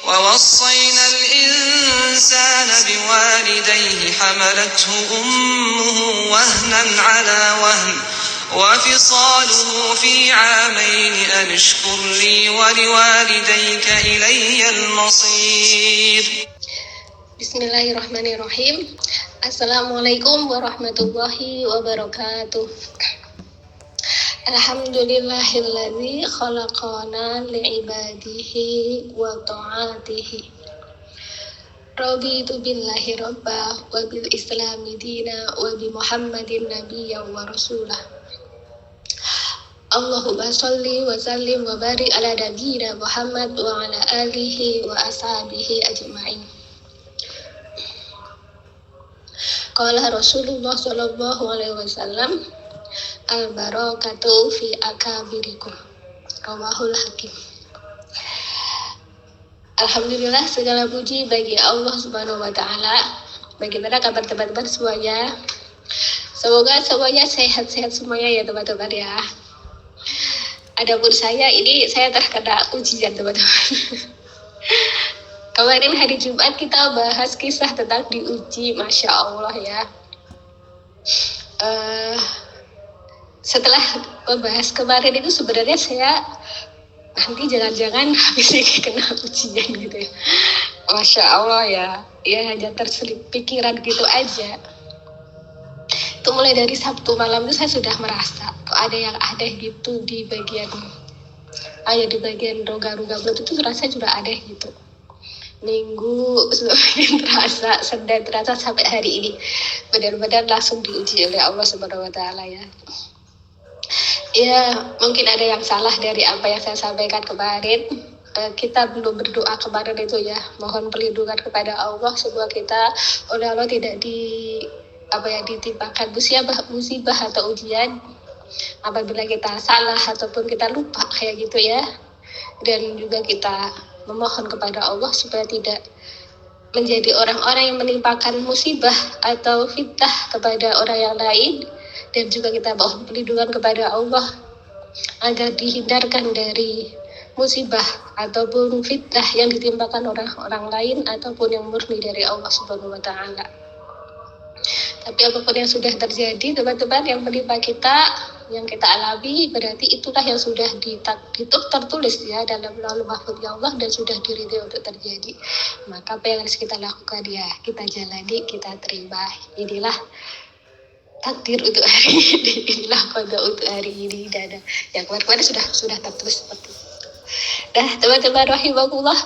ووصينا الإنسان بوالديه حملته أمه وهنا على وهن وفصاله في عامين أن اشكر لي ولوالديك إلي المصير. Bismillahirrahmanirrahim. Assalamualaikum warahmatullahi wabarakatuh. Alhamdulillahilladzi khalaqana li'ibadihi wa ta'atihi. Raditu billahi rabba wa bil islami dina wa bi Muhammadin nabiyyan wa rasulah. Allahumma sholli wa sallim wa barik ala nabiyyina Muhammad wa ala alihi wa ashabihi ajma'in. Qala Rasulullah sallallahu alaihi wasallam, al-barakatu fi akabirikum. Rawahul Hakim. Alhamdulillah, segala puji bagi Allah Subhanahu wa taala. Bagaimana kabar teman-teman semuanya? Semoga semuanya sehat-sehat semuanya ya teman-teman ya. Adapun saya terkena ujian teman-teman. Kemarin hari Jumat kita bahas kisah tentang diuji, Masya Allah ya. Setelah membahas kemarin itu sebenarnya saya nanti jangan-jangan habis ini kena ujian gitu ya. Masya Allah ya, ya hanya terselip pikiran gitu aja. Itu mulai dari Sabtu malam itu saya sudah merasa kok ada yang aneh gitu di bagian rongga-rongga perut itu rasanya sudah aneh gitu. Minggu semakin terasa, Senin terasa sampai hari ini benar-benar langsung diuji oleh Allah Subhanahu wa taala ya. Ya, mungkin ada yang salah dari apa yang saya sampaikan kemarin. Kita belum berdoa kemarin itu ya, mohon perlindungan kepada Allah semoga kita oleh Allah tidak ditimpakan musibah atau ujian apabila kita salah ataupun kita lupa kayak gitu ya. Dan juga kita memohon kepada Allah supaya tidak menjadi orang-orang yang menimpakan musibah atau fitnah kepada orang yang lain, dan juga kita mohon perlindungan kepada Allah agar dihindarkan dari musibah ataupun fitnah yang ditimpakan orang-orang lain ataupun yang murni dari Allah Subhanahu wa taala. Tapi apapun yang sudah terjadi teman-teman yang menimpa kita, yang kita alami, berarti itulah yang sudah tertulis ya dalam lauhul mahfuz Allah dan sudah diridhoi untuk terjadi. Maka apa yang harus kita lakukan ya kita jalani, kita terima. Inilah takdir untuk hari ini, inilah qada untuk hari ini, dan yang kemarin sudah tertulis seperti itu. Nah teman-teman rahimakumullah,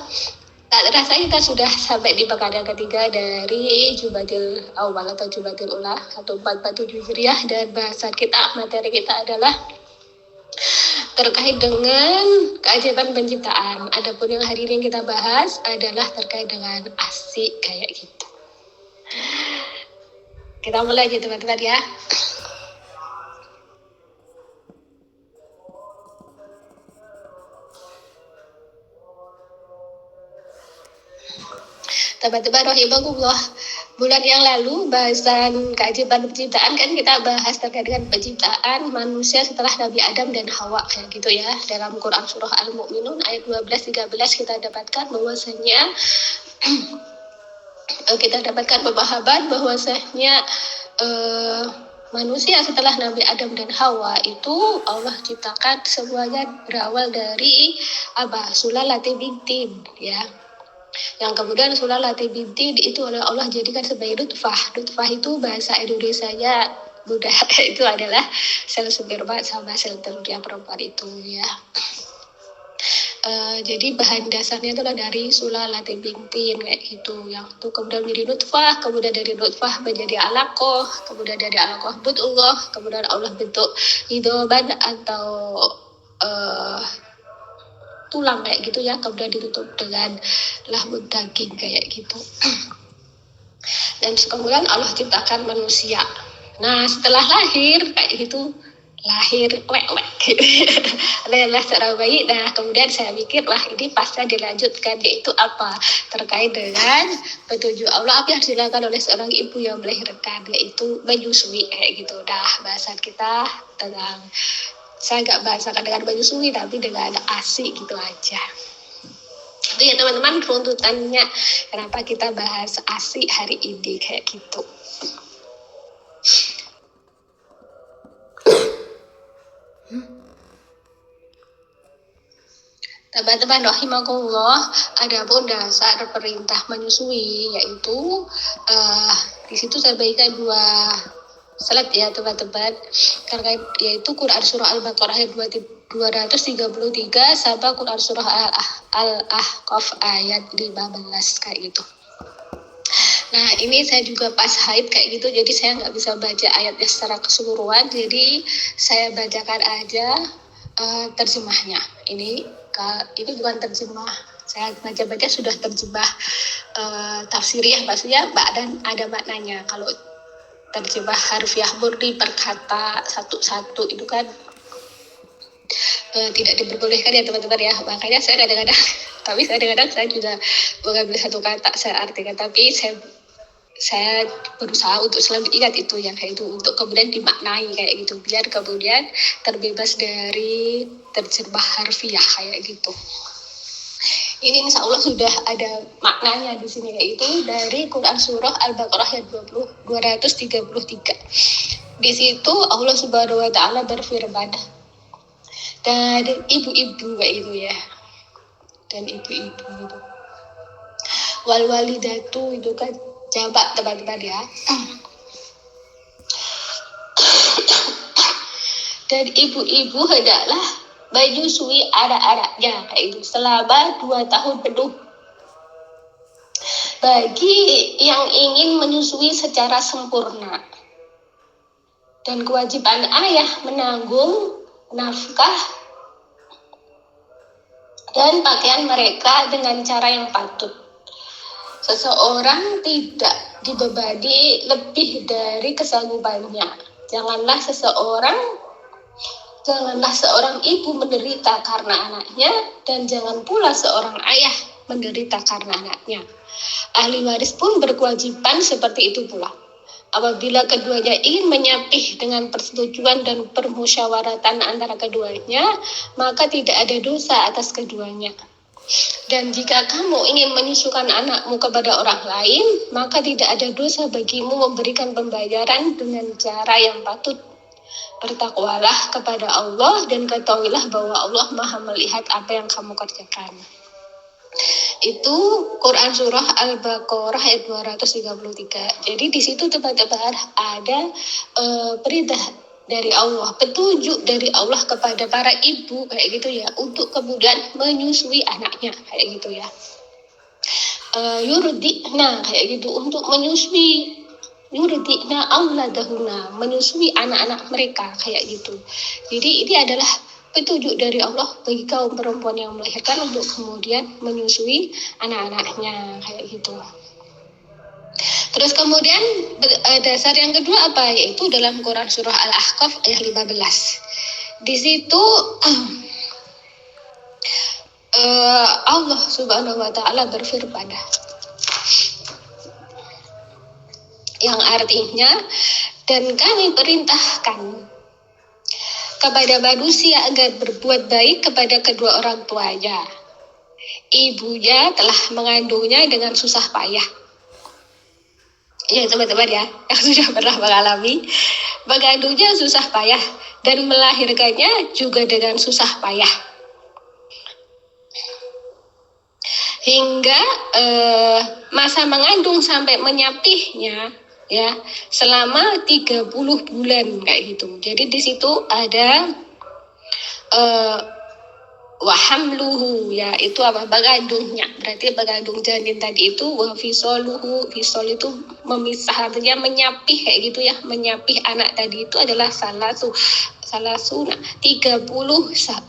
tak terasa kita sudah sampai di pekan yang ketiga dari Jumadil Awal atau Jumadil Ula 1447 Hijriah, dan bahasan kita, materi kita adalah terkait dengan keajaiban penciptaan. Adapun yang hari ini kita bahas adalah terkait dengan asik kayak gitu. Kita mulai aja teman-teman ya. Teman-teman rahimakumullah, bulan yang lalu bahasan keajaiban penciptaan kan kita bahas terkait dengan penciptaan manusia setelah Nabi Adam dan Hawa kayak gitu ya. Dalam Quran surah Al-Mu'minun ayat 12-13 kita dapatkan bahwasanya kita dapatkan pemahaman bahwasanya manusia setelah Nabi Adam dan Hawa itu Allah ciptakan semuanya berawal dari sulalatin bintin ya. Yang kemudian sulalatin bintin itu oleh Allah jadikan sebagai nutfah. Nutfah itu bahasa Indonesianya mudah itu adalah sel sperma sama sel telur yang perempuan itu ya. Jadi bahan dasarnya itu dari sulalatin bintin kayak gitu, yang itu kemudian menjadi nutfah, kemudian dari nutfah menjadi alaqah, kemudian dari alaqah mudghah, kemudian Allah bentuk idhoban atau tulang kayak gitu ya, kemudian ditutup dengan lahmud daging kayak gitu. Dan kemudian Allah ciptakan manusia. Nah setelah lahir kayak gitu, lahir adalah seorang bayi. Nah kemudian saya mikir ini pasti dilanjutkan, yaitu apa, terkait dengan petunjuk Allah apa yang dilakukan oleh seorang ibu yang melahirkan, yaitu menyusui kayak gitu. Nah bahasan kita tentang, saya nggak bahasakan dengan menyusui tapi dengan ASI gitu aja. Itu ya teman-teman runtutannya kenapa kita bahas ASI hari ini kayak gitu. Teman-teman rahimakumullah, adapun dasar perintah menyusui yaitu di situ saya bagikan 2 slide ya teman-teman, karena yaitu Quran surah Al-Baqarah ayat 233 sampai Quran surah Al-Ahqaf ayat 15 kayak gitu. Nah ini saya juga pas haid kayak gitu, jadi saya nggak bisa baca ayatnya secara keseluruhan, jadi saya bacakan aja terjemahnya. Ini bukan terjemah, saya baca-baca sudah terjemah tafsiriyah, maksudnya dan ada maknanya. Kalau terjemah harfiah murni per kata satu-satu itu kan tidak diperbolehkan ya teman-teman ya. Makanya saya kadang-kadang saya juga mengambil satu kata saya artikan, tapi saya berusaha untuk selalu ingat itu yang kayak itu, untuk kemudian dimaknai kayak gitu, biar kemudian terbebas dari terjemah harfiah kayak gitu. Ini insya Allah sudah ada maknanya di sini, yaitu dari Quran surah Al-Baqarah ayat 233. Di situ Allah Subhanahu wa taala berfirman, dan ibu-ibu kayak gitu ya. Dan ibu-ibu itu. Wal walidatu itu kan jamak teman-teman ya. Dan ibu-ibu hendaklah menyusui anak-anaknya kayak itu selama 2 tahun penuh. Bagi yang ingin menyusui secara sempurna. Dan kewajiban ayah menanggung nafkah dan pakaian mereka dengan cara yang patut. Seseorang tidak dibebani lebih dari kesanggupannya. Janganlah seorang ibu menderita karena anaknya, dan jangan pula seorang ayah menderita karena anaknya. Ahli waris pun berkewajiban seperti itu pula. Apabila keduanya ingin menyapih dengan persetujuan dan permusyawaratan antara keduanya, maka tidak ada dosa atas keduanya. Dan jika kamu ingin menyusukan anakmu kepada orang lain, maka tidak ada dosa bagimu memberikan pembayaran dengan cara yang patut. Bertakwalah kepada Allah dan ketahuilah bahwa Allah Maha melihat apa yang kamu kerjakan. Itu Quran surah Al-Baqarah ayat 233. Jadi di situ teman-teman ada perintah dari Allah, petunjuk dari Allah kepada para ibu kayak gitu ya, untuk kemudian menyusui anaknya kayak gitu ya. Yurdina kayak gitu, untuk menyusui yurdina auladahuna, menyusui anak-anak mereka kayak gitu. Jadi ini adalah petunjuk dari Allah bagi kaum perempuan yang melahirkan untuk kemudian menyusui anak-anaknya kayak gitu. Terus kemudian dasar yang kedua apa? Yaitu dalam Quran surah Al-Ahqaf ayat 15. Di situ Allah Subhanahu wa taala berfirman, yang artinya, dan kami perintahkan kepada manusia agar berbuat baik kepada kedua orang tuanya. Ibunya telah mengandungnya dengan susah payah. Ya teman-teman ya, yang sudah pernah mengalami, mengandungnya susah payah dan melahirkannya juga dengan susah payah. Hingga masa mengandung sampai menyapihnya ya selama 30 bulan kayak gitu. Jadi di situ ada wahamluhu ya, itu apa? Mengandungnya. Berarti mengandung janin tadi itu wafisoluhu. Fisol itu memisah, artinya menyapih kayak gitu ya. Menyapih anak tadi itu adalah salah 30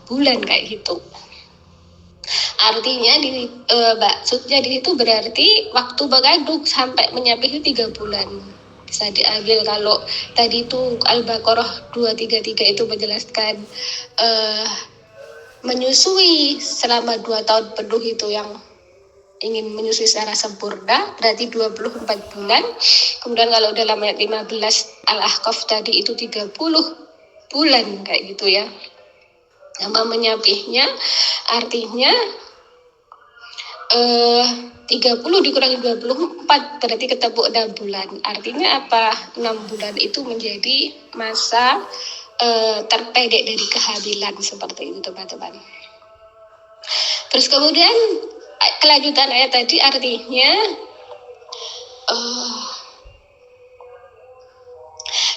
bulan kayak gitu. Artinya maksudnya di situ berarti waktu mengandung sampai menyapih itu 3 bulan. Bisa diambil kalau tadi itu Al-Baqarah 233 itu menjelaskan menyusui selama 2 tahun penuh itu yang ingin menyusui secara sempurna berarti 24 bulan. Kemudian kalau dalam ayat 15 Al-Ahqaf tadi itu 30 bulan kayak gitu ya. Nama menyapihnya artinya 30 dikurangi 24 berarti ketemu 6 bulan. Artinya apa? 6 bulan itu menjadi masa terpendek dari kehamilan, seperti itu teman-teman. Terus kemudian kelanjutan ayat tadi artinya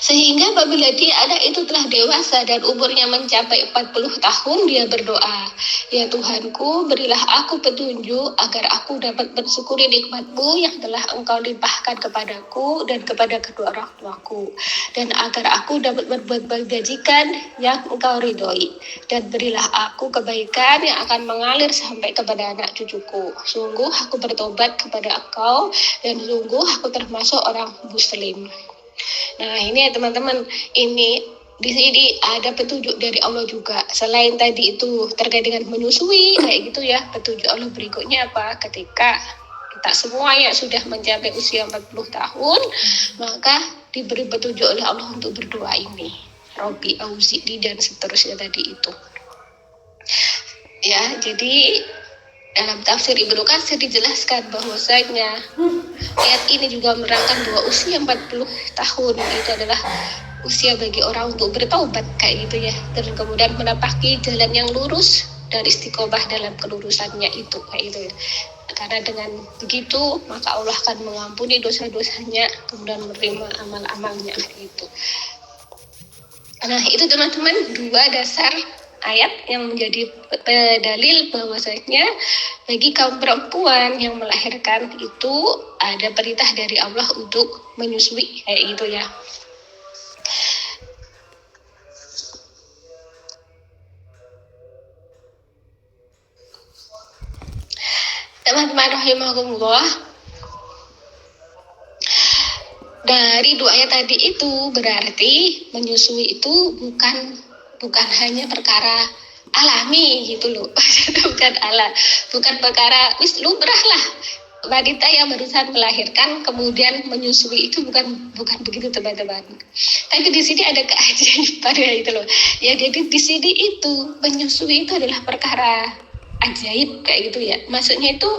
sehingga apabila dia anak itu telah dewasa dan umurnya mencapai 40 tahun, dia berdoa, ya Tuhanku, berilah aku petunjuk agar aku dapat bersyukuri nikmat-Mu yang telah Engkau limpahkan kepadaku dan kepada kedua orang tuaku, dan agar aku dapat berbuat kebajikan yang Engkau ridhoi, dan berilah aku kebaikan yang akan mengalir sampai kepada anak cucuku. Sungguh aku bertobat kepada Engkau, dan sungguh aku termasuk orang muslim. Nah ini ya teman-teman, ini di sini ada petunjuk dari Allah juga. Selain tadi itu terkait dengan menyusui kayak gitu ya, petunjuk Allah berikutnya apa? Ketika kita semua ya sudah mencapai usia 40 tahun, maka diberi petunjuk oleh Allah untuk berdoa ini, Robbi auzi'ni dan seterusnya tadi itu. Ya, jadi dalam tafsir Ibnu Katsir dijelaskan bahwasanya ayat ini juga menerangkan bahwa usia 40 tahun itu adalah usia bagi orang untuk bertaubat kayak gitu ya, dan kemudian menapaki jalan yang lurus dan istiqomah dalam kelurusannya itu kayak gitu ya. Karena dengan begitu maka Allah akan mengampuni dosa-dosanya, kemudian menerima amal-amalnya kayak gitu. Nah itu teman-teman, dua dasar ayat yang menjadi dalil bahwasanya bagi kaum perempuan yang melahirkan itu ada perintah dari Allah untuk menyusui kayak gitu ya. Teman-teman rahimahumullah, dari dua ayat tadi itu berarti menyusui itu bukan hanya perkara alami gitu loh. bukan perkara lumrah lah. Wanita yang barusan melahirkan kemudian menyusui itu bukan begitu teman-teman. Tapi di sini ada keajaiban ya itu loh. Ya jadi di sini itu menyusui itu adalah perkara ajaib kayak gitu ya. Maksudnya itu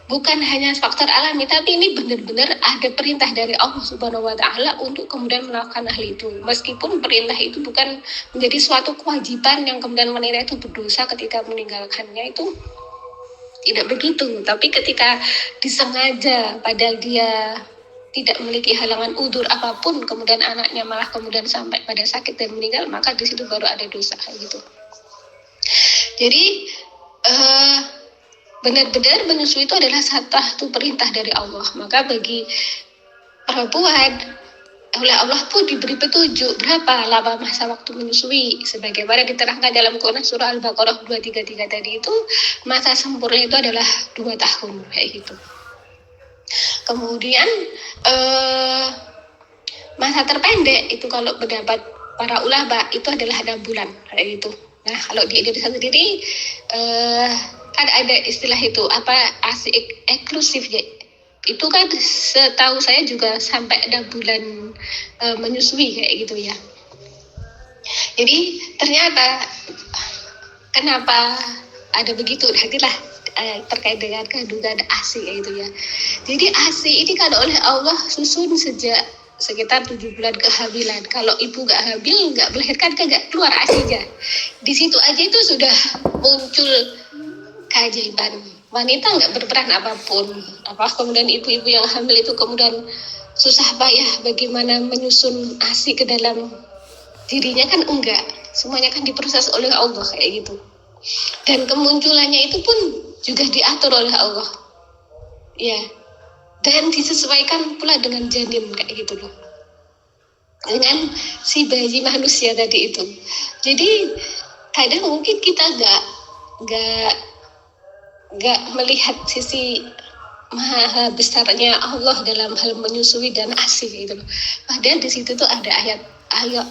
bukan hanya faktor alami, tapi ini benar-benar ada perintah dari Allah Subhanahu wa Ta'ala untuk kemudian melakukan hal itu. Meskipun perintah itu bukan menjadi suatu kewajiban yang kemudian wanita itu berdosa ketika meninggalkannya, itu tidak begitu. Tapi ketika disengaja padahal dia tidak memiliki halangan udzur apapun, kemudian anaknya malah kemudian sampai pada sakit dan meninggal, maka di situ baru ada dosa gitu. Jadi benar-benar menyusui itu adalah satu perintah dari Allah. Maka bagi perempuan oleh Allah pun diberi petunjuk berapa lama masa waktu menyusui, sebagaimana diterangkan dalam Quran surah Al-Baqarah 233 tadi itu, masa sempurna itu adalah 2 tahun kayak gitu. Kemudian masa terpendek itu kalau pendapat para ulama itu adalah 6 bulan kayak gitu. Nah kalau di Indonesia sendiri kan ada istilah itu ASI eksklusif ya. Itu kan setahu saya juga sampai 6 bulan menyusui kayak gitu ya. Jadi ternyata kenapa ada begitu? Nantilah terkait dengan kandungan ASI kayak gitu ya. Jadi ASI ini kan oleh Allah susun sejak sekitar 7 bulan kehamilan. Kalau ibu nggak hamil, nggak melahirkan, kan nggak keluar ASI-nya. Di situ aja itu sudah muncul keajaiban. Wanita nggak berperan apapun. Kemudian ibu-ibu yang hamil itu kemudian susah payah bagaimana menyusun ASI ke dalam dirinya, kan enggak. Semuanya kan diproses oleh Allah kayak gitu. Dan kemunculannya itu pun juga diatur oleh Allah. Ya. Dan disesuaikan pula dengan janin kayak gitu loh. Dengan si bayi manusia tadi itu. Jadi kadang mungkin kita nggak melihat sisi maha besarnya Allah dalam hal menyusui dan ASI gitu loh. Padahal di situ tuh ada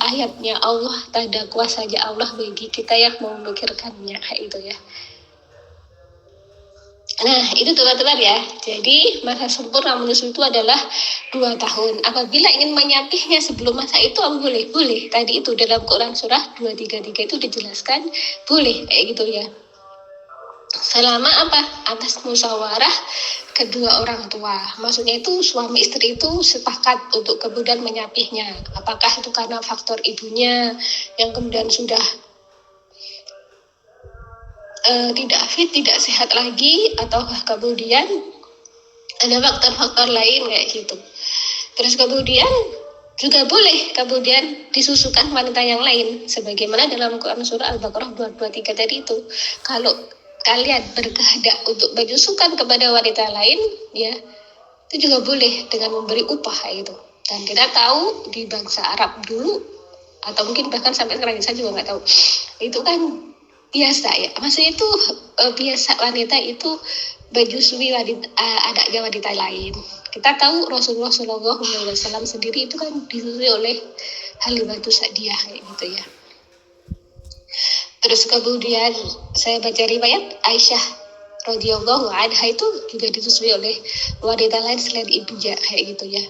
ayatnya Allah, tanda kuasanya Allah bagi kita yang mau memikirkannya kayak itu ya. Nah itu teman-teman ya. Jadi masa sempurna menyusui itu adalah 2 tahun. Apabila ingin menyapihnya sebelum masa itu boleh. Tadi itu dalam Quran surah 233 itu dijelaskan boleh kayak gitu ya. selama apa? Atas musyawarah kedua orang tua. Maksudnya itu suami istri itu sepakat untuk kemudian menyapihnya. Apakah itu karena faktor ibunya yang kemudian sudah tidak fit, tidak sehat lagi, atau kemudian ada faktor-faktor lain kayak gitu. Terus kemudian juga boleh kemudian disusukan wanita yang lain, sebagaimana dalam Quran surah Al-Baqarah 223 tadi itu. Kalau kalian berkehendak untuk menyusukan kepada wanita lain, ya itu juga boleh dengan memberi upah itu. Dan kita tahu di bangsa Arab dulu, atau mungkin bahkan sampai sekarang saya juga nggak tahu, itu kan biasa ya. Maksudnya itu biasa wanita itu menyusui anaknya wanita lain. Kita tahu Rasulullah SAW sendiri itu kan disusui oleh Halimatu Sa'diyah kayak gitu ya. Terus kemudian saya baca riwayat Aisyah radhiyallahu anha itu juga disusui oleh wanita lain selain ibunya kayak gitu ya.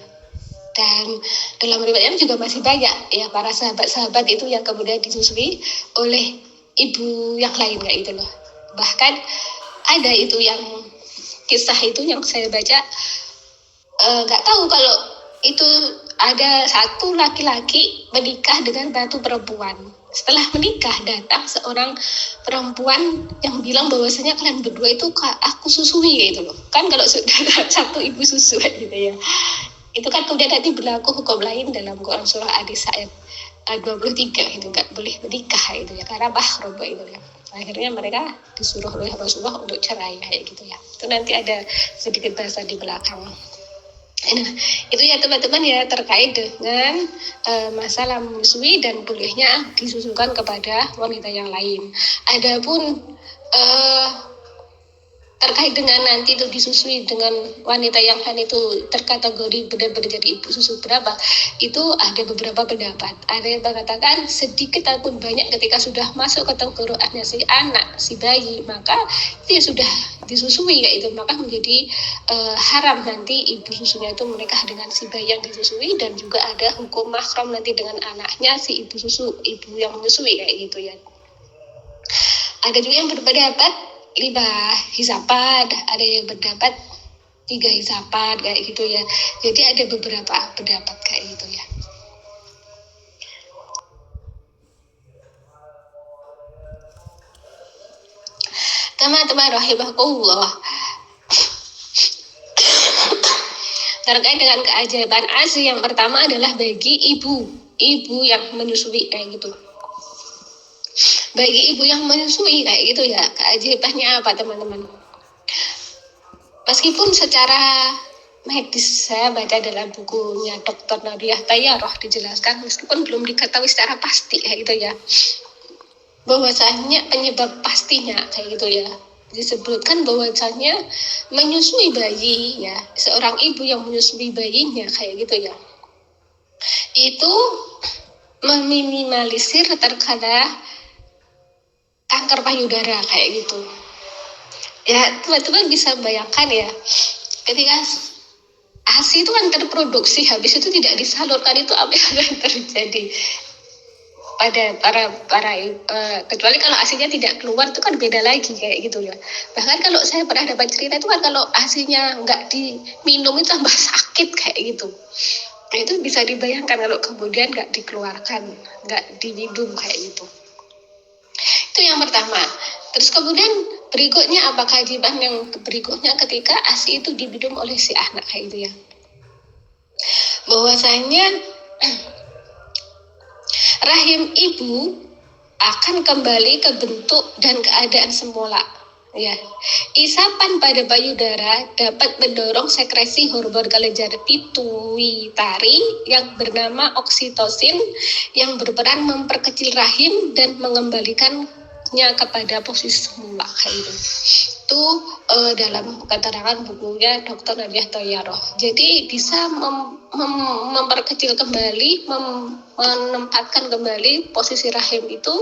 Dan dalam riwayatnya juga masih banyak ya para sahabat-sahabat itu yang kemudian disusui oleh ibu yang lain kayak gitu loh. Bahkan ada itu yang kisah itu yang saya baca, nggak tahu kalau itu ada satu laki-laki menikah dengan satu perempuan. Setelah menikah datang seorang perempuan yang bilang bahwasanya kalian berdua itu aku susui gitu loh. Kan kalau sudah satu ibu susu gitu ya. Itu kan kemudian nanti berlaku hukum lain dalam Quran surah An-Nisa ayat 23 itu nggak boleh menikah itu ya karena mahram itu ya. Akhirnya mereka disuruh oleh Rasulullah untuk cerai kayak gitu ya. Itu nanti ada sedikit bahasa di belakang. Nah, itu ya teman-teman ya terkait dengan masalah menyusui dan bolehnya disusukan kepada wanita yang lain. Adapun terkait dengan nanti itu disusui dengan wanita yang lain itu terkategori benar-benar jadi ibu susu berapa, itu ada beberapa pendapat. Ada yang mengatakan sedikit ataupun banyak ketika sudah masuk ke tenggorokannya si anak, si bayi, maka itu ya sudah disusui kayak itu, maka menjadi haram nanti ibu susunya itu menikah dengan si bayi yang disusui, dan juga ada hukum mahram nanti dengan anaknya si ibu susu, ibu yang menyusui kayak gitu ya. Ada juga yang berpendapat 5 hisapan, ada yang berpendapat 3 hisapan kayak gitu ya. Jadi ada beberapa pendapat kayak gitu ya. Teman-teman rahimakumullah, terkait dengan keajaiban ASI yang pertama adalah bagi ibu yang menyusui kayak gitu. Bagi ibu yang menyusui kayak gitu ya, keajaibannya apa teman-teman? Meskipun secara medis saya baca dalam bukunya Dr. Nadia Tayyarah dijelaskan, meskipun belum diketahui secara pasti kayak gitu ya, bahwasanya penyebab pastinya kayak gitu ya, disebutkan bahwasanya menyusui bayi ya, seorang ibu yang menyusui bayinya kayak gitu ya, itu meminimalisir terkena kanker payudara kayak gitu. Ya teman-teman bisa bayangkan ya, ketika ASI itu kan terproduksi, habis itu tidak disalurkan, itu apa yang akan terjadi pada para kecuali kalau ASInya tidak keluar, itu kan beda lagi kayak gitu ya. Bahkan kalau saya pernah dapat cerita itu kan kalau ASInya nggak diminum itu tambah sakit kayak gitu. Nah, itu bisa dibayangkan kalau kemudian nggak dikeluarkan, nggak diminum kayak gitu. Itu yang pertama. Terus kemudian berikutnya apa kewajiban yang berikutnya ketika ASI itu diminum oleh si anak kayak gitu ya, bahwasanya rahim ibu akan kembali ke bentuk dan keadaan semula ya. Isapan pada payudara dapat mendorong sekresi hormon kelenjar pituitari yang bernama oksitosin yang berperan memperkecil rahim dan mengembalikan kepada posisi semula kayak itu. Itu dalam keterangan bukunya Dr. Nadia Tayyarah. Jadi bisa memperkecil kembali, menempatkan kembali posisi rahim itu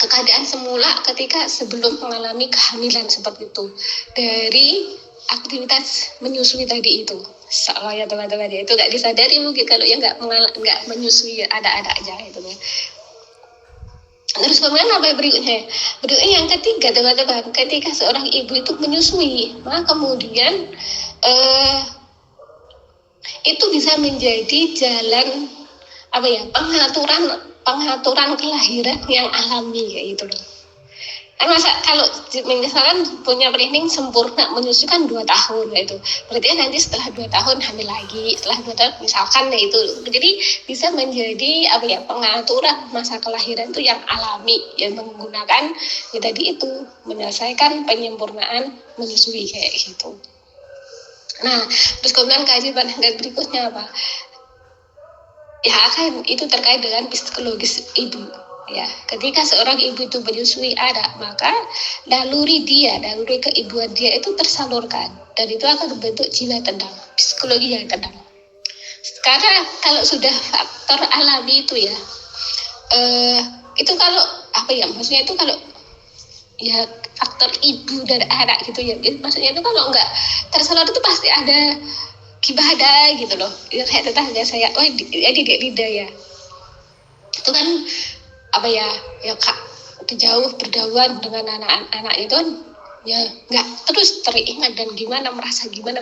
ke keadaan semula ketika sebelum mengalami kehamilan seperti itu, dari aktivitas menyusui tadi itu. Soalnya teman-teman ya, itu nggak disadari mungkin kalau yang nggak menyusui ada-ada aja itu ya. Terus kemudian apa yang berikutnya? Berikutnya yang ketiga, teman-teman, ketika seorang ibu itu menyusui, maka kemudian itu bisa menjadi jalan apa ya, pengaturan kelahiran yang alami kayak gitu loh. Kan masa kalau misalkan punya planning sempurna menyusui kan 2 tahun gitu, berarti kan nanti setelah 2 tahun hamil lagi, setelah 2 tahun misalkan ya itu, jadi bisa menjadi apa ya, pengaturan masa kelahiran itu yang alami, yang menggunakan ya tadi itu, menyelesaikan penyempurnaan menyusui kayak gitu. Nah, terus kemudian kewajiban berikutnya apa? Ya kan itu terkait dengan psikologis ibu. Ya, ketika seorang ibu itu menyusui anak, maka naluri keibuan dia itu tersalurkan, dan itu akan membentuk jiwa tenang, psikologi yang tenang. Karena kalau sudah faktor alami itu ya, itu kalau apa ya, maksudnya itu kalau ya faktor ibu dan anak gitu ya, maksudnya itu kalau nggak tersalur itu pasti ada gimana gitu loh. Ya, kayak tetangga saya, oh ini Dek Linda ya, itu kan apa ya kak jauh berdawan dengan anak-anak itu kan ya nggak terus teringat dan merasa gimana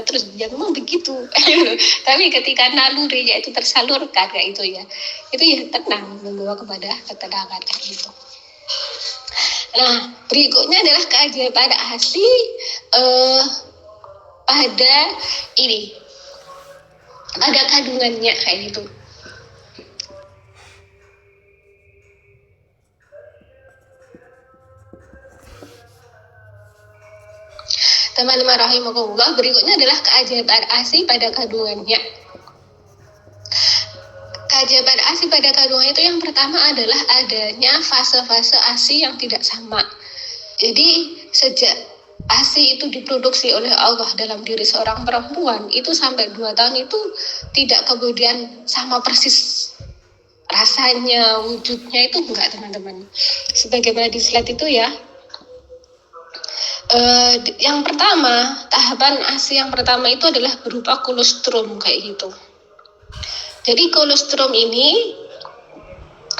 terus ya memang begitu. Tapi ketika nalurinya itu tersalurkan kayak itu ya tenang, membawa kepada ketenangan kayak gitu. Nah, berikutnya adalah keajaiban asli pada kandungannya kayak gitu. Teman-teman rahimakumullah, berikutnya adalah keajaiban ASI pada kandungannya. Keajaiban ASI pada kandungan itu yang pertama adalah adanya fase-fase ASI yang tidak sama. Jadi sejak ASI itu diproduksi oleh Allah dalam diri seorang perempuan, itu sampai 2 tahun itu tidak kemudian sama persis rasanya, wujudnya itu enggak, teman-teman. Sebagaimana di slide itu ya, yang pertama, tahapan ASI yang pertama itu adalah berupa kolostrum kayak gitu. Jadi kolostrum ini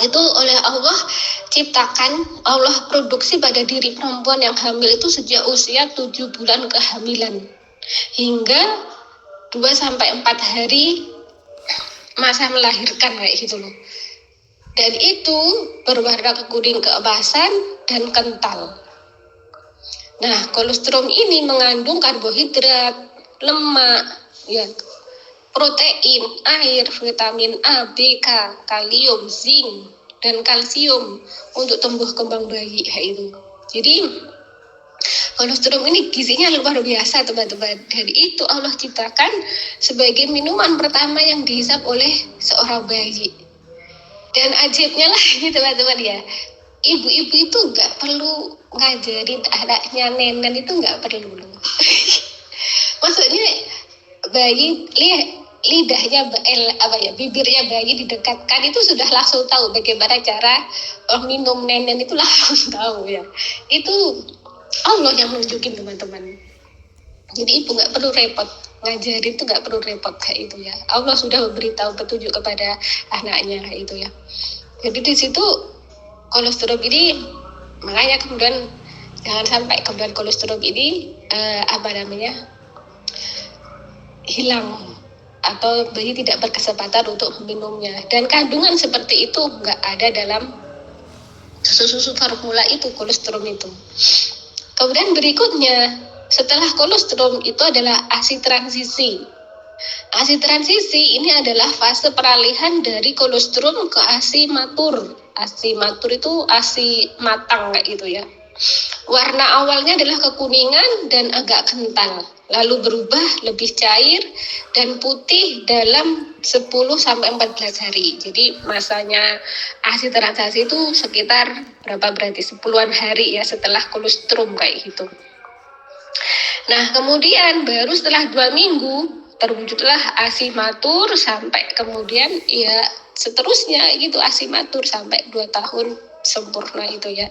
itu oleh Allah ciptakan, Allah produksi pada diri perempuan yang hamil itu sejak usia 7 bulan kehamilan hingga 2-4 hari masa melahirkan kayak gitu loh. Dan itu berwarna kekuning keemasan dan kental. Nah, kolostrum ini mengandung karbohidrat, lemak, ya, protein, air, vitamin A, B, K, kalium, zinc, dan kalsium untuk tumbuh kembang bayi itu. Jadi kolostrum ini gizinya luar biasa, teman-teman. Dan itu Allah ciptakan sebagai minuman pertama yang dihisap oleh seorang bayi. Dan ajaibnya lagi, teman-teman ya, ibu-ibu itu nggak perlu ngajarin anaknya nenen, itu nggak perlu loh. Maksudnya bayi lidahnya bibirnya bayi didekatkan itu sudah langsung tahu bagaimana cara minum nenen, itu langsung tahu ya. Itu Allah yang nunjukin, teman-teman. Jadi ibu nggak perlu repot ngajarin, itu nggak perlu repot kayak itu ya. Allah sudah memberitahu petunjuk kepada anaknya kayak itu ya. Jadi di situ kolostrum ini, makanya kemudian jangan sampai kemudian kolostrum ini hilang atau bayi tidak berkesempatan untuk meminumnya. Dan kandungan seperti itu nggak ada dalam susu formula itu, kolostrum itu. Kemudian berikutnya setelah kolostrum itu adalah ASI transisi. ASI transisi ini adalah fase peralihan dari kolostrum ke ASI matur. ASI matur itu ASI matang kayak gitu ya. Warna awalnya adalah kekuningan dan agak kental, lalu berubah lebih cair dan putih dalam 10-14 hari. Jadi masanya ASI transisi itu sekitar berapa, berarti 10-an hari ya setelah kolostrum kayak gitu. Nah, kemudian baru setelah 2 minggu terwujudlah ASI matur, sampai kemudian ya seterusnya gitu ASI matur sampai 2 tahun sempurna itu ya.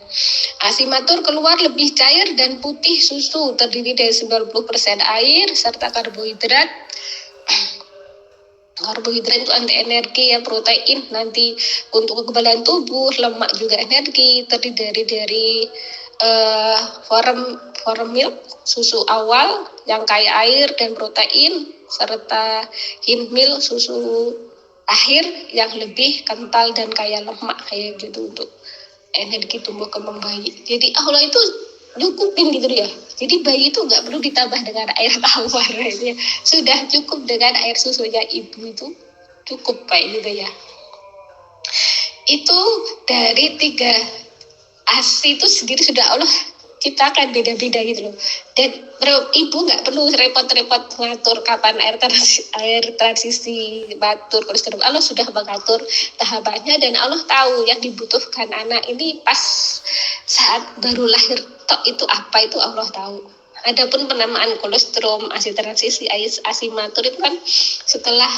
ASI matur keluar lebih cair dan putih susu, terdiri dari 90% air serta karbohidrat Karbohidrat itu anti energi ya, protein nanti untuk kekebalan tubuh, lemak juga energi, terdiri dari warm milk, susu awal yang kaya air dan protein, serta hint milk, susu akhir yang lebih kental dan kaya lemak kayak gitu untuk energi tumbuh kembang bayi. Jadi Allah itu cukupin gitu ya. Jadi bayi itu nggak perlu ditambah dengan air tawar ya. Sudah cukup dengan air susunya ibu itu cukup kayak gitu ya. Itu dari 3 ASI itu sendiri sudah Allah ciptakan beda-beda gitu loh. Dan ibu nggak perlu repot-repot ngatur kapan air transisi batur kolesterol. Allah sudah mengatur tahapannya dan Allah tahu yang dibutuhkan anak ini pas saat baru lahir tok itu apa, itu Allah tahu. Adapun penamaan kolesterol, ASI transisi, ASI matur itu kan setelah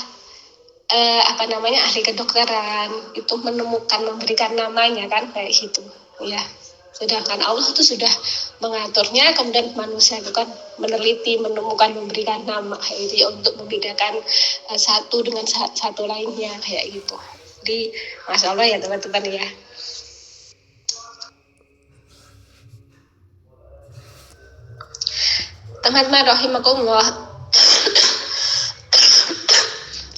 ahli kedokteran itu menemukan, memberikan namanya kan kayak gitu ya. Sedangkan Allah itu sudah mengaturnya, kemudian manusia itu kan meneliti, menemukan, memberikan nama itu ya, untuk membedakan satu dengan satu lainnya kayak gitu. Jadi Masya Allah ya teman-teman ya. Teman-teman rahimakumullah.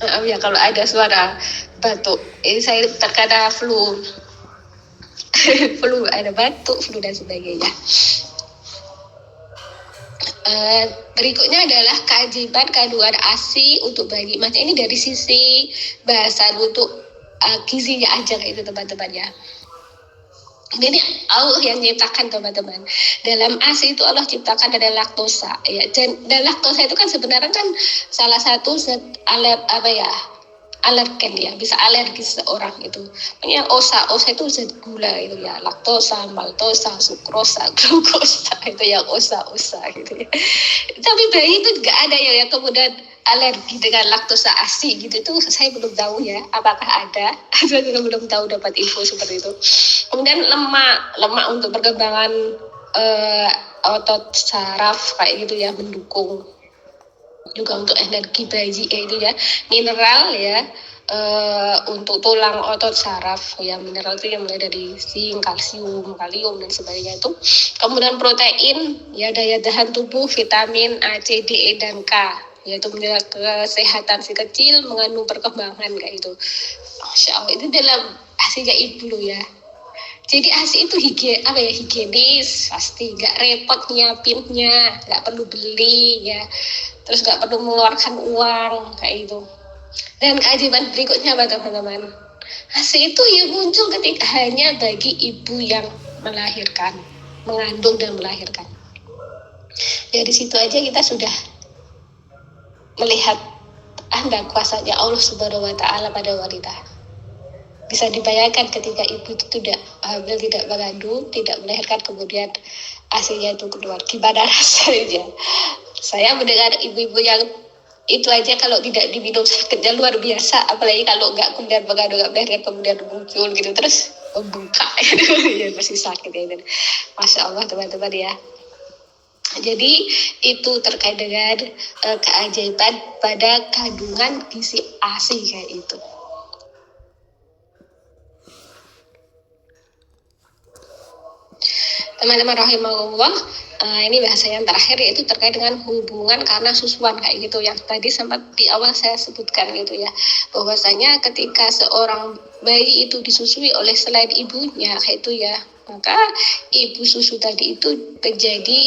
Maaf ya kalau ada suara batuk. Ini saya terkena flu. Ada batuk, flu dan sebagainya. Berikutnya adalah keajaiban kandungan ASI untuk bayi. Maksudnya ini dari sisi bahasan untuk gizinya aja kayak itu teman-teman ya. Ini Allah yang menciptakan teman-teman. Dalam ASI itu Allah ciptakan ada laktosa ya. Dan laktosa itu kan sebenarnya kan salah satu zat alergen ya, bisa alergis seorang itu. Makanya osa itu zat gula itu ya, laktosa, maltosa, sukrosa, glukosa itu yang osa gitu ya. Tapi bayi itu nggak ada ya kemudian alergi dengan laktosa ASI gitu, itu saya belum tahu ya apakah ada. Saya juga belum tahu dapat info seperti itu. Kemudian lemak untuk perkembangan otot saraf kayak gitu ya, mendukung juga untuk energi bayi itu ya. Mineral ya untuk tulang otot saraf ya, mineral itu yang mulai dari zinc, kalsium, kalium dan sebagainya itu. Kemudian protein ya, daya tahan tubuh, vitamin A, C, D, E dan K yaitu menjaga kesehatan si kecil, mengandung perkembangan kayak itu. Masya Allah, itu dalam ASI ibu lo ya. Jadi ASI itu higienis, pasti nggak repot nyiapinnya, nggak perlu beli ya, terus nggak perlu mengeluarkan uang kayak itu. Dan keajaiban berikutnya apa teman-teman? ASI itu ya muncul ketika hanya bagi ibu yang melahirkan, mengandung dan melahirkan. Dari situ aja kita sudah melihat kuasanya Allah Subhanahu wa Ta'ala pada wanita. Bisa dibayangkan ketika ibu itu tidak hamil, tidak mengandung, tidak melahirkan, kemudian ASI-nya itu keluar, gimana rasanya? Saya mendengar ibu-ibu yang itu aja kalau tidak diminum sakitnya luar biasa, apalagi kalau nggak kemudian mengandung, nggak melahirkan, kemudian muncul gitu terus membuka ya masih sakit ya. Masya Allah teman-teman ya. Jadi itu terkait dengan keajaiban pada kandungan gizi ASI kayak itu. Teman-teman rahimahullah, ini bahasa yang terakhir yaitu terkait dengan hubungan karena susuan kayak gitu, yang tadi sempat di awal saya sebutkan gitu ya, bahwasanya ketika seorang bayi itu disusui oleh selain ibunya kayak itu ya, maka ibu susu tadi itu menjadi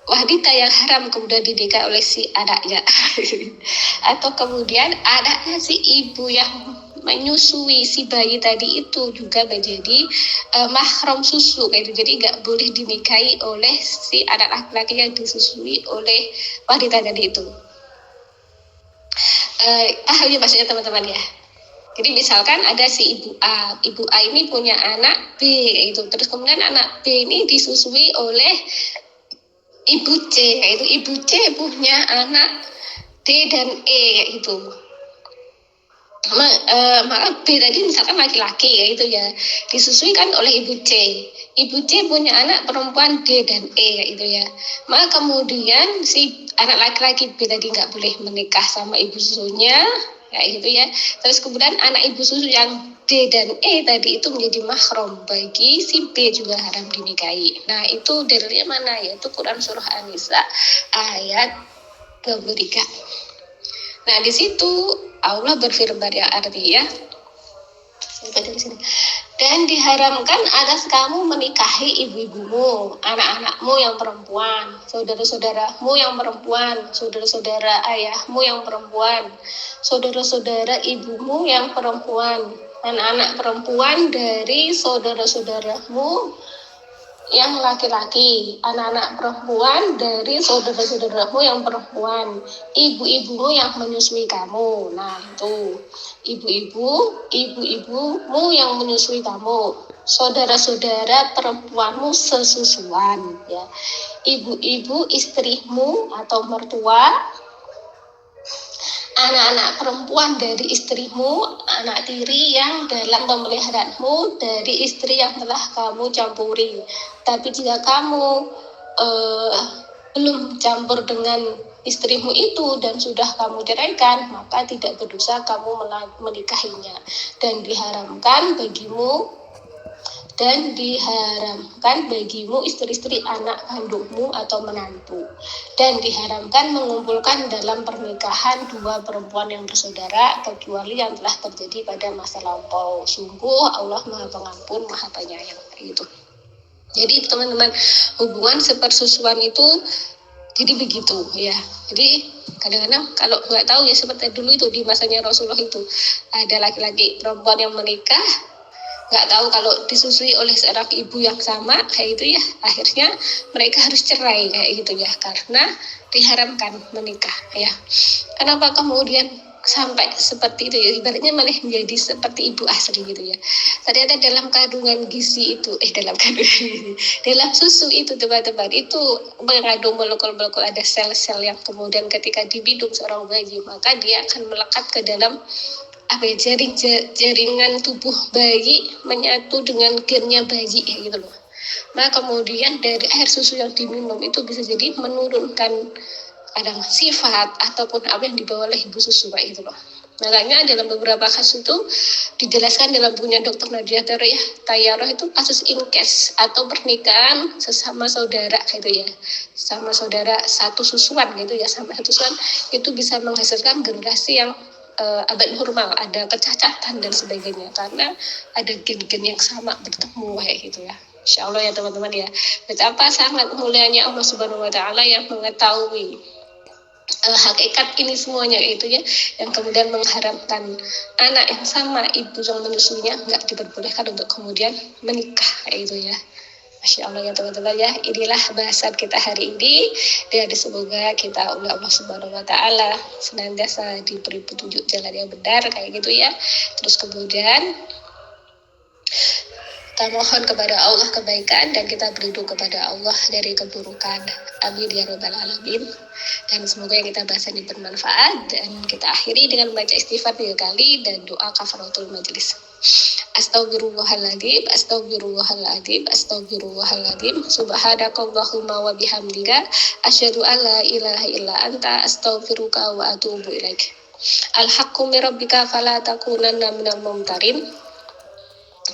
wanita yang haram kemudian dinikahi oleh si anaknya atau kemudian anaknya si ibu yang menyusui si bayi tadi itu juga menjadi mahram susu kayak itu. Jadi nggak boleh dinikahi oleh si anak laki-laki yang disusui oleh wanita tadi itu. Ya maksudnya teman-teman ya. Jadi misalkan ada si ibu A ini punya anak B itu, terus kemudian anak B ini disusui oleh ibu C, yaitu ibu C punya anak D dan E itu. Maka B tadi misalkan laki-laki yaitu ya, disusui kan oleh ibu C. Ibu C punya anak perempuan D dan E yaitu ya. Maka kemudian si anak laki-laki B tadi nggak boleh menikah sama ibu susunya, kayak gitu ya. Terus kemudian anak ibu susu yang D dan E tadi itu menjadi mahram bagi si B juga haram dinikahi. Nah itu dalilnya mana? Yaitu Quran surah An-Nisa ayat 23. Nah di situ Allah berfirman yang artinya, dan diharamkan atas kamu menikahi ibu-ibumu, anak-anakmu yang perempuan, saudara-saudaramu yang perempuan, saudara-saudara ayahmu yang perempuan, saudara-saudara ibumu yang perempuan, anak-anak perempuan dari saudara-saudaramu yang laki-laki, anak-anak perempuan dari saudara-saudaramu yang perempuan, ibu-ibumu yang menyusui kamu. Nah itu ibu-ibumu yang menyusui kamu, saudara-saudara perempuanmu sesusuan, ya, ibu-ibu istrimu atau mertua, anak-anak perempuan dari istrimu, anak tiri yang dalam pemeliharaanmu dari istri yang telah kamu campuri. Tapi jika kamu belum campur dengan istrimu itu dan sudah kamu ceraikan, maka tidak berdosa kamu menikahinya. Dan diharamkan bagimu istri-istri anak kandungmu atau menantu, dan diharamkan mengumpulkan dalam pernikahan dua perempuan yang bersaudara kecuali yang telah terjadi pada masa lampau. Sungguh Allah Maha Pengampun, Maha Penyayang. Gitu. Jadi teman-teman, hubungan sepersusuan itu jadi begitu ya. Jadi kadang-kadang kalau nggak tahu ya, seperti dulu itu di masanya Rasulullah itu ada laki-laki perempuan yang menikah, nggak tahu kalau disusui oleh seorang ibu yang sama kayak gitu ya, akhirnya mereka harus cerai kayak gitu ya, karena diharamkan menikah ya. Kenapa kemudian sampai seperti itu ya, ibaratnya malah menjadi seperti ibu asli gitu ya. Ternyata dalam kandungan gizi itu dalam susu itu teman-teman itu mengandung molekul-molekul, ada sel-sel yang kemudian ketika diminum seorang bayi maka dia akan melekat ke dalam jaringan tubuh bayi, menyatu dengan gennya bayi ya gitu loh. Maka kemudian dari air susu yang diminum itu bisa jadi menurunkan kadang sifat ataupun apa yang dibawa oleh ibu susu kayak gitu loh. Makanya dalam beberapa kasus itu dijelaskan dalam bukunya Dr. Nadia Tayyarah itu kasus incest atau pernikahan sesama saudara gitu ya, sama saudara satu susuan gitu ya, sama satu susuan itu bisa menghasilkan generasi yang abad normal, ada kecacatan dan sebagainya karena ada gen-gen yang sama bertemu kayak gitu ya. Insya Allah ya teman-teman ya, betapa sangat mulianya Allah Subhanahu Wa Taala yang mengetahui hakikat ini semuanya itu ya, yang kemudian mengharamkan anak yang sama ibu yang menyusuinya nggak diperbolehkan untuk kemudian menikah kayak itu ya. Masya Allah ya teman-teman ya, inilah bahasan kita hari ini, dan semoga kita oleh Allah Subhanahu Wa Taala senantiasa diberi petunjuk jalan yang benar kayak gitu ya. Terus kemudian kita mohon kepada Allah kebaikan dan kita berlindung kepada Allah dari keburukan. Amin ya Rabbal Alamin. Dan semoga yang kita bahas ini bermanfaat, dan kita akhiri dengan membaca istighfar 3 kali dan doa kafaratul majelis. Astaghfirullahaladzim, astaghfirullahaladzim, astaghfirullahaladzim. Subhanakallahumma wa bihamdika asyhadu an la ilaha illa anta astaghfiruka wa atubu ilaik. Al-haqqu min rabbika fala takunanna minal mumtarin.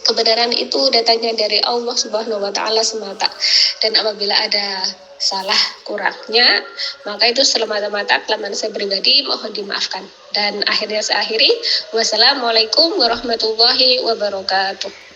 Kebenaran itu datangnya dari Allah Subhanahu Wa Taala semata, dan apabila ada salah kurangnya maka itu semata-mata kelemahan saya pribadi, mohon dimaafkan. Dan akhirnya saya akhiri, wassalamualaikum warahmatullahi wabarakatuh.